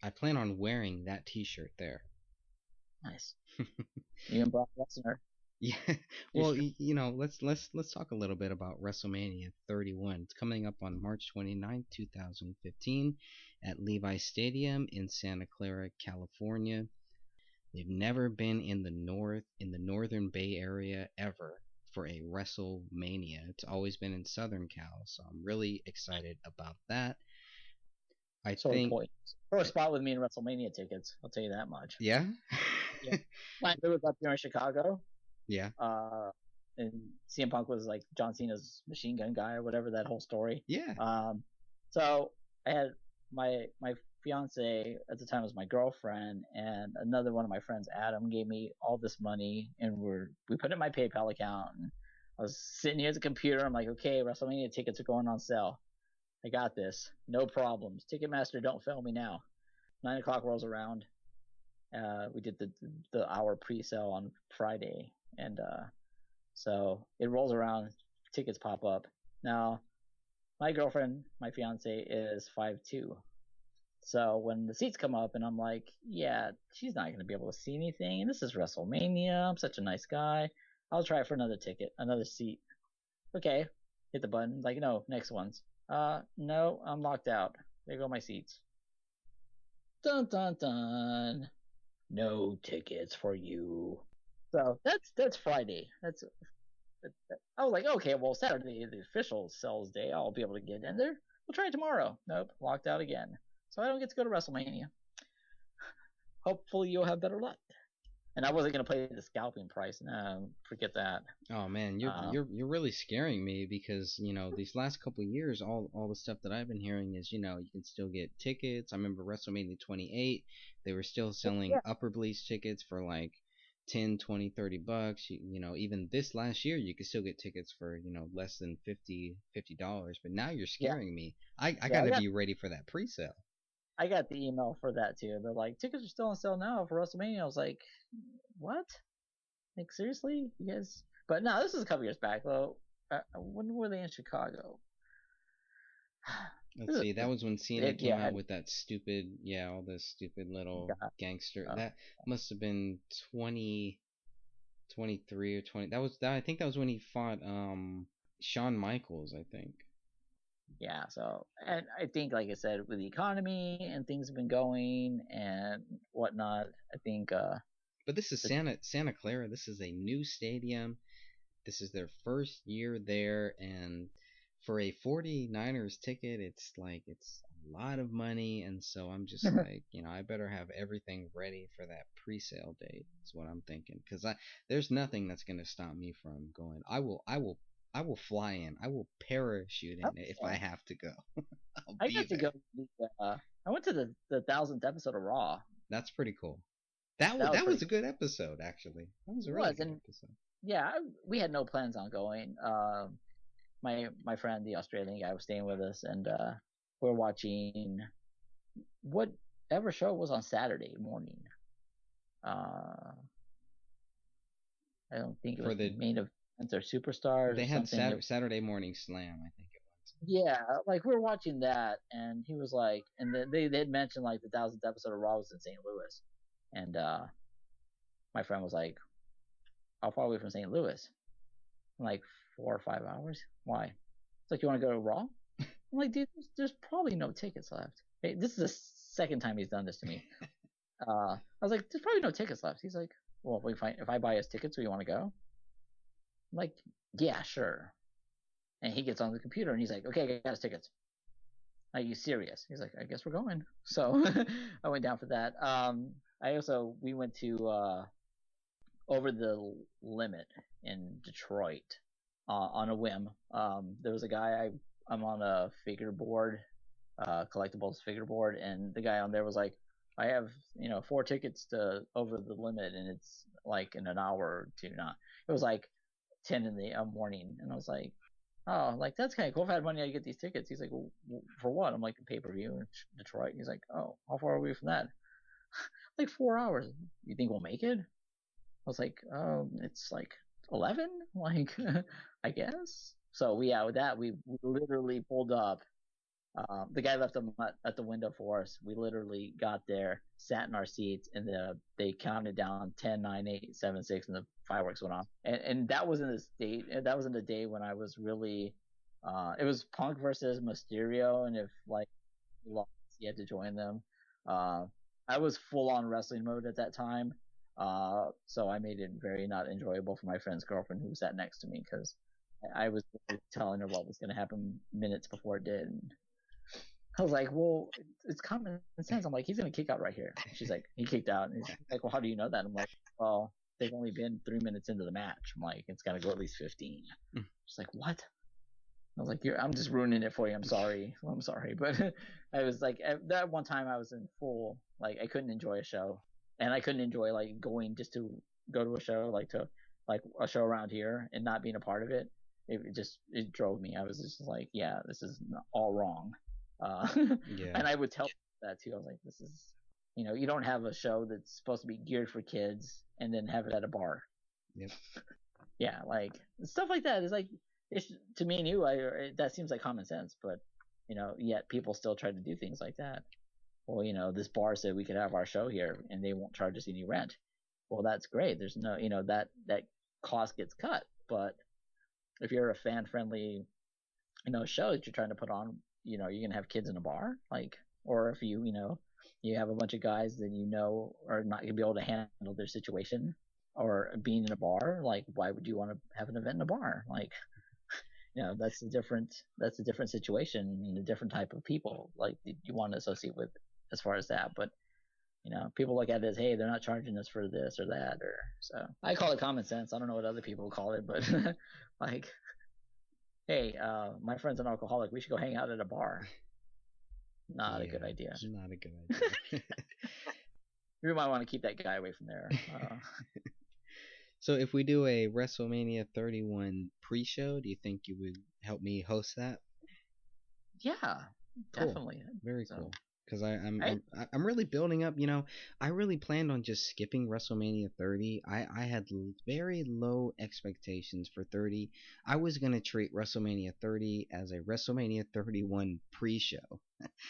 I plan on wearing that T-shirt there. Nice. You and Brock Lesnar. Yeah. Well, let's talk a little bit about WrestleMania 31. It's coming up on March 29th, 2015, at Levi Stadium in Santa Clara, California. They've never been in the northern Bay Area ever for a WrestleMania. It's always been in Southern Cal, so I'm really excited about that. I think for a spot with me in WrestleMania tickets, I'll tell you that much. Yeah. Yeah. It was up here in Chicago. Yeah. And CM Punk was like John Cena's machine gun guy or whatever, that whole story. Yeah. So I had my fiance at the time was my girlfriend, and another one of my friends, Adam, gave me all this money, and we put it in my PayPal account. And I was sitting here at the computer. I'm like, okay, WrestleMania tickets are going on sale. I got this, no problems. Ticketmaster, don't fail me now. 9 o'clock rolls around. We did the hour pre-sale on Friday, and so it rolls around. Tickets pop up. Now, my girlfriend, my fiance, is 5'2". So when the seats come up, and I'm like, yeah, she's not gonna be able to see anything. And this is WrestleMania. I'm such a nice guy. I'll try for another ticket, another seat. Okay, hit the button. Like, no, next ones. No, I'm locked out. There go my seats. Dun dun dun. No tickets for you. So that's Friday. I was like, okay, well, Saturday, the official sales day, I'll be able to get in there. We'll try it tomorrow. Nope, locked out again. So I don't get to go to WrestleMania. Hopefully you'll have better luck. And I wasn't gonna pay the scalping price. No, forget that. Oh man, you're really scaring me because these last couple of years, all the stuff that I've been hearing is you can still get tickets. I remember WrestleMania 28, they were still selling Yeah. upper bleach tickets for like 10, 20, $30. Even this last year you could still get tickets for less than $50. But now you're Yeah. scaring me. I Yeah, gotta be ready for that pre-sale. I got the email for that too. They're like, tickets are still on sale now for WrestleMania. I was like, what? Like, seriously? You guys? But no, this is a couple years back though. When were they in Chicago? Let's see. That was when Cena Big, came yeah. out with that stupid, all this stupid little gangster. Oh. That must have been 2023 or 20. I think that was when he fought Shawn Michaels, I think. Yeah, so, and I think, like I said, with the economy and things have been going and whatnot, I think, But this is Santa Clara. This is a new stadium. This is their first year there, and for a 49ers ticket, it's a lot of money, and so I'm just like, I better have everything ready for that pre-sale date. Is what I'm thinking, because there's nothing that's gonna stop me from going. I will fly in. I will parachute in if I have to go. I got to go. I went to the 1000th episode of Raw. That's pretty cool. That was a good episode, actually. That was a really good episode. Yeah, we had no plans on going. My friend, the Australian guy, was staying with us, and we're watching whatever show was on Saturday morning. I don't think it was the main event or Superstars. They had Saturday Morning Slam, I think it was. Yeah, like we were watching that, and he was like, and they'd mentioned like the 1000th episode of Raw was in St. Louis, and my friend was like, "How far away from St. Louis?" I'm like, 4 or 5 hours. Why? It's like, you want to go to Raw? I'm like, dude, there's probably no tickets left. Hey, this is the second time he's done this to me. I was like, there's probably no tickets left. He's like, well, if I buy us tickets, do you want to go? I'm like, yeah, sure. And he gets on the computer and he's like, okay, I got his tickets. Are you serious? He's like, I guess we're going. So I went down for that. We went to Over the Limit in Detroit on a whim. There was a guy, I'm on a figure board, collectibles figure board, and the guy on there was like, I have 4 tickets to Over the Limit, and it's like in an hour or two. Not, it was like 10 in the morning, and I was like, oh, like that's kind of cool. If I had money, I'd get these tickets. He's like, well, for what? I'm like, the pay-per-view in Detroit. He's like, oh, how far are we from that? Like 4 hours. You think we'll make it? I was like, it's like 11, like I guess. So with that, we literally pulled up. The guy left them at the window for us. We literally got there, sat in our seats, and they counted down 10, 9, 8, 7, 6, and the fireworks went off. And that was in the state. That was in the day when I was really. It was Punk versus Mysterio, and if like lost, you had to join them. I was full on wrestling mode at that time. So I made it very not enjoyable for my friend's girlfriend who sat next to me because I was telling her what was going to happen minutes before it did. And I was like, well, it's common sense. I'm like, he's going to kick out right here. She's like, he kicked out. And he's like, well, how do you know that? I'm like, well, they've only been 3 minutes into the match. I'm like, it's got to go at least 15. She's like, what? I was like, I'm just ruining it for you. I'm sorry. Well, I'm sorry. But I was like, at that one time I was in full, like, I couldn't enjoy a show. And I couldn't enjoy, like, going just to go to a show, like a show around here and not being a part of it. It drove me. I was just like, yeah, this is all wrong. Yeah. And I would tell that too. I was like, this is, you don't have a show that's supposed to be geared for kids and then have it at a bar. Yep. Yeah, like stuff like that is like, it's to me and you, that seems like common sense, but yet people still try to do things like that. well, this bar said we could have our show here and they won't charge us any rent. Well, that's great. There's no, that cost gets cut. But if you're a fan friendly, show that you're trying to put on, you're going to have kids in a bar, like, or if you have a bunch of guys that are not going to be able to handle their situation or being in a bar, like, why would you want to have an event in a bar? Like, that's a different situation and a different type of people like you want to associate with as far as that. But people look at it as, hey, they're not charging us for this or that, or so. I call it common sense. I don't know what other people call it, but like, hey, my friend's an alcoholic. We should go hang out at a bar. Not a good idea. Not a good idea. You might want to keep that guy away from there. So if we do a WrestleMania 31 pre-show, do you think you would help me host that? Yeah, cool. Definitely. Very cool. Because I'm really building up. I really planned on just skipping WrestleMania 30. I had very low expectations for 30. I was gonna treat WrestleMania 30 as a WrestleMania 31 pre-show.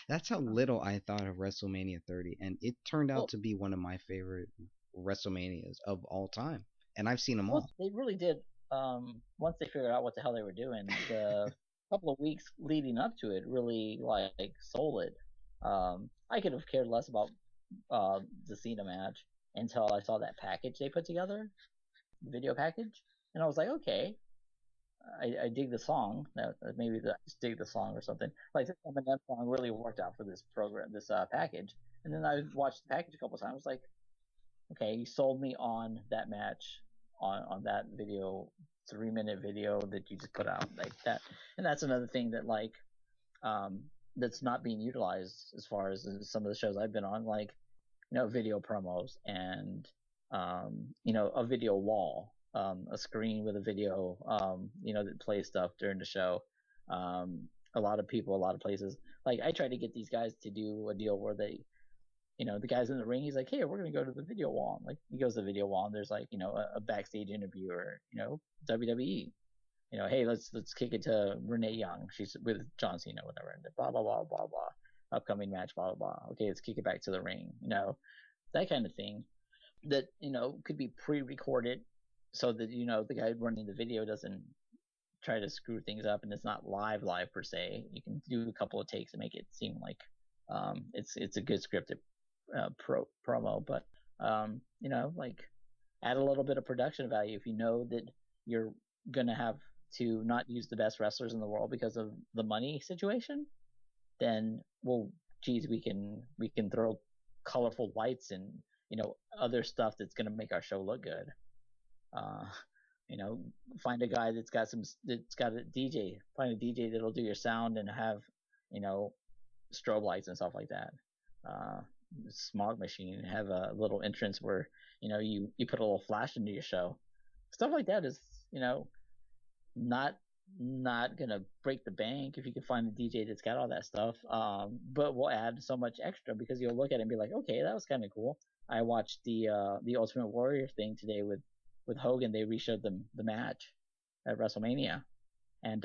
That's how little I thought of WrestleMania 30, and it turned out to be one of my favorite WrestleManias of all time. And I've seen them all. They really did. Once they figured out what the hell they were doing, the couple of weeks leading up to it really like sold it. I could have cared less about the Cena match until I saw that package they put together, video package, and I was like, okay, I dig the song. Maybe I just dig the song or something. Like the Eminem song really worked out for this program, this package. And then I watched the package a couple times. I was like, okay, you sold me on that match, on that video, 3-minute video that you just put out like that. And that's another thing that like that's not being utilized as far as some of the shows I've been on, like video promos and a video wall, a screen with a video that plays stuff during the show. A lot of people, a lot of places, like I try to get these guys to do a deal where they, the guy's in the ring, he's like, hey, we're going to go to the video wall. Like he goes to the video wall and there's like, a backstage interview or, WWE, hey, let's kick it to Renee Young. She's with John Cena, whatever, and blah, blah, blah, blah, blah. Upcoming match, blah, blah, blah. Okay, let's kick it back to the ring. That kind of thing that, could be pre-recorded so that, the guy running the video doesn't try to screw things up and it's not live per se. You can do a couple of takes and make it seem like it's a good scripted promo, but like add a little bit of production value. If you know that you're gonna have to not use the best wrestlers in the world because of the money situation, then we can throw colorful lights and other stuff that's gonna make our show look good. Find a guy that's got a DJ. Find a DJ that'll do your sound and have strobe lights and stuff like that. Smog machine, have a little entrance where you put a little flash into your show. Stuff like that is not gonna break the bank if you can find a DJ that's got all that stuff. But we'll add so much extra because you'll look at it and be like, okay, that was kind of cool. I watched the Ultimate Warrior thing today with Hogan. They reshowed the match at WrestleMania, and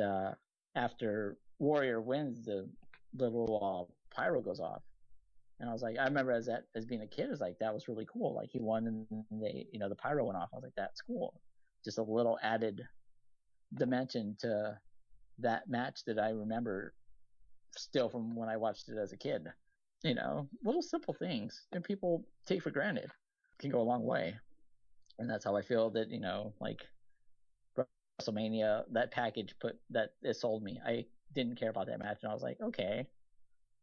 after Warrior wins, the little pyro goes off. And I was like, I remember as being a kid, I was like, that was really cool. Like he won and the pyro went off. I was like, that's cool. Just a little added dimension to that match that I remember still from when I watched it as a kid. Little simple things that people take for granted can go a long way. And that's how I feel that, like WrestleMania, that package it sold me. I didn't care about that match and I was like, okay,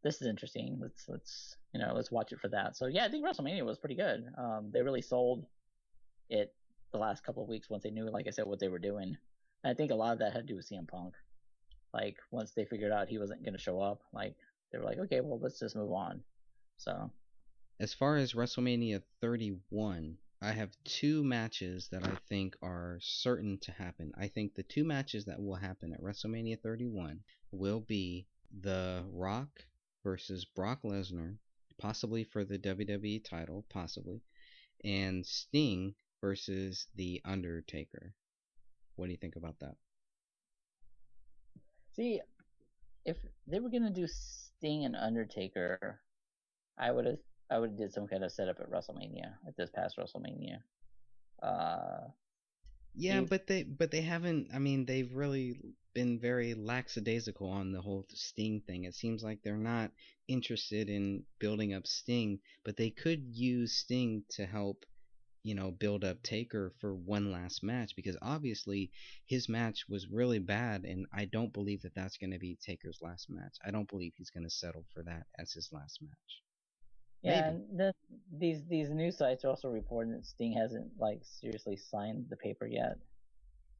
this is interesting. Let's watch it for that. So yeah, I think WrestleMania was pretty good. They really sold it the last couple of weeks once they knew, like I said, what they were doing. And I think a lot of that had to do with CM Punk. Like once they figured out he wasn't going to show up, like they were like, okay, well let's just move on. So, as far as WrestleMania 31, I have 2 matches that I think are certain to happen. I think the 2 matches that will happen at WrestleMania 31 will be The Rock versus Brock Lesnar, possibly for the WWE title, possibly, and Sting versus The Undertaker. What do you think about that? See, if they were gonna do Sting and Undertaker, I would have did some kind of setup at WrestleMania, at this past WrestleMania. Yeah, He, but they haven't. I mean, they've really been very lackadaisical on the whole Sting thing. It seems like they're not interested in building up Sting, but they could use Sting to help, build up Taker for one last match, because obviously his match was really bad, and I don't believe that that's going to be Taker's last match. I don't believe he's going to settle for that as his last match. yeah, Maybe. and these news sites are also reporting that Sting hasn't like seriously signed the paper yet,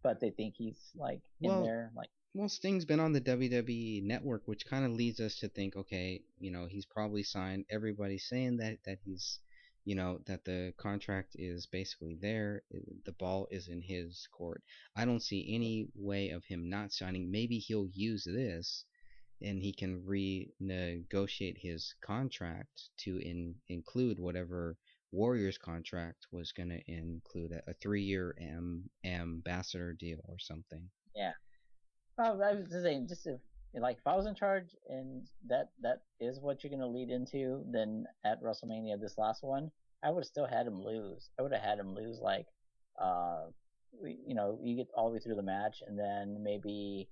but they think he's like in Well, there, like. Well, Sting's been on the WWE network, which kind of leads us to think, okay, he's probably signed. Everybody's saying that he's, that the contract is basically there. The ball is in his court. I don't see any way of him not signing. Maybe he'll use this, and he can renegotiate his contract to include whatever Warriors contract was going to include a 3-year ambassador deal or something. Yeah. Well, I was just saying, just if I was in charge and that is what you're gonna lead into, then at WrestleMania this last one, I would have still had him lose. I would have had him lose like, uh, you get all the way through the match, and then maybe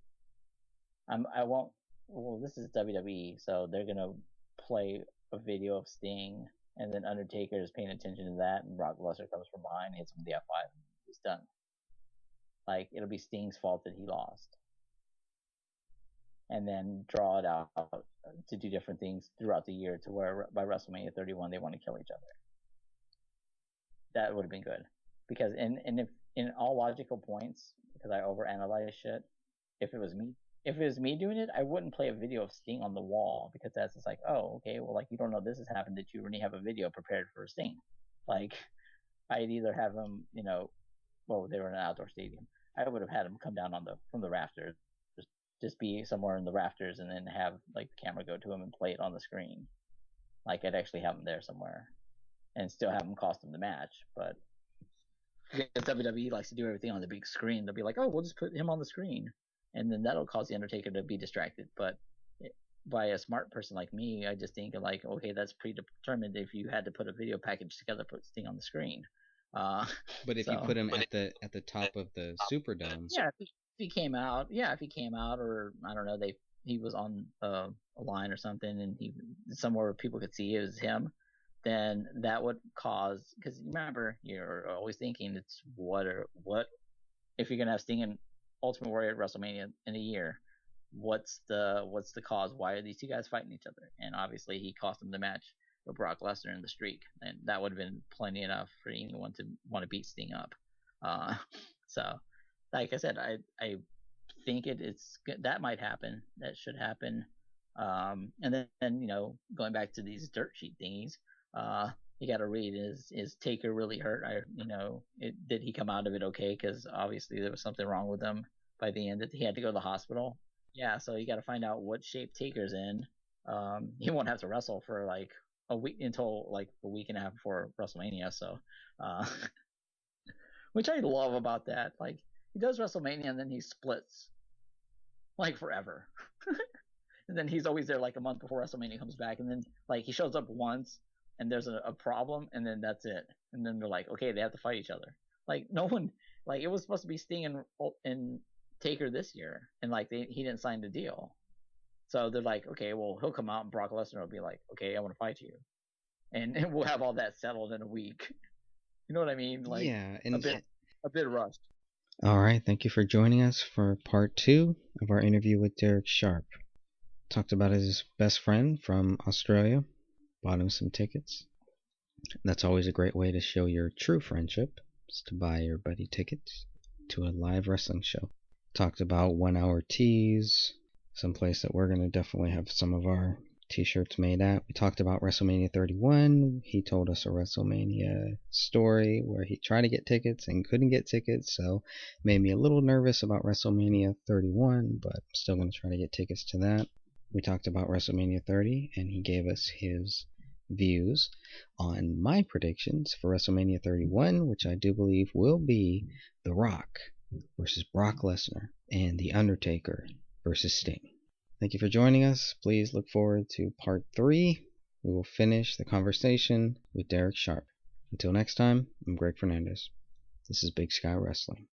I won't. Well, this is WWE, so they're gonna play a video of Sting, and then Undertaker is paying attention to that, and Brock Lesnar comes from behind, hits him with the F5, and he's done. Like it'll be Sting's fault that he lost, and then draw it out to do different things throughout the year to where by WrestleMania 31 they want to kill each other. That would have been good, because if in all logical points, because I overanalyze shit. If it was me doing it, I wouldn't play a video of Sting on the wall, because that's just like, oh, okay, well, like you don't know this has happened, that you already have a video prepared for Sting. Like I'd either have him, well, they were in an outdoor stadium. I would have had him come down from the rafters, just be somewhere in the rafters, and then have like the camera go to him and play it on the screen. Like I'd actually have him there somewhere, and still have him cost him the match. But because WWE likes to do everything on the big screen, they'll be like, oh, we'll just put him on the screen, and then that'll cause the Undertaker to be distracted. But by a smart person like me, I just think like, okay, that's predetermined. If you had to put a video package together, put Sting on the screen. But if you put him at the top of the Superdome, yeah, if he came out, or I don't know, he was on a line or something, and he somewhere where people could see it was him, then that would cause, because remember, you're always thinking it's what if you're gonna have Sting and Ultimate Warrior at WrestleMania in a year, what's the cause? Why are these two guys fighting each other? And obviously he cost them the match with Brock Lesnar in the streak, and that would have been plenty enough for anyone to want to beat Sting up. So, like I said, I think it's that might happen. That should happen. And then going back to these dirt sheet thingies, you got to read, is Taker really hurt? Did he come out of it okay? Because obviously there was something wrong with him by the end, that he had to go to the hospital. Yeah, so you got to find out what shape Taker's in. He won't have to wrestle for like a week, until like a week and a half before WrestleMania. So, which I love about that. Like he does WrestleMania and then he splits like forever. And then he's always there like a month before WrestleMania comes back, and then like he shows up once and there's a problem, and then that's it. And then they're like, okay, they have to fight each other. Like no one, like it was supposed to be Sting and Taker this year, and like he didn't sign the deal. So they're like, okay, well he'll come out and Brock Lesnar will be like, okay, I want to fight you, and we'll have all that settled in a week. You know what I mean? Like yeah, and a bit rushed. All right, thank you for joining us for part 2 of our interview with Derek Sharp. Talked about his best friend from Australia, bought him some tickets. That's always a great way to show your true friendship, is to buy your buddy tickets to a live wrestling show. Talked about 1 hour teas, someplace that we're going to definitely have some of our t-shirts made at. We talked about WrestleMania 31. He told us a WrestleMania story where he tried to get tickets and couldn't get tickets, so made me a little nervous about WrestleMania 31, but I'm still going to try to get tickets to that. We talked about WrestleMania 30, and he gave us his views on my predictions for WrestleMania 31, which I do believe will be The Rock versus Brock Lesnar and The Undertaker versus Sting. Thank you for joining us. Please look forward to part 3 we will finish the conversation with Derek Sharp. Until next time, I'm Greg Fernandez. This is Big Sky Wrestling.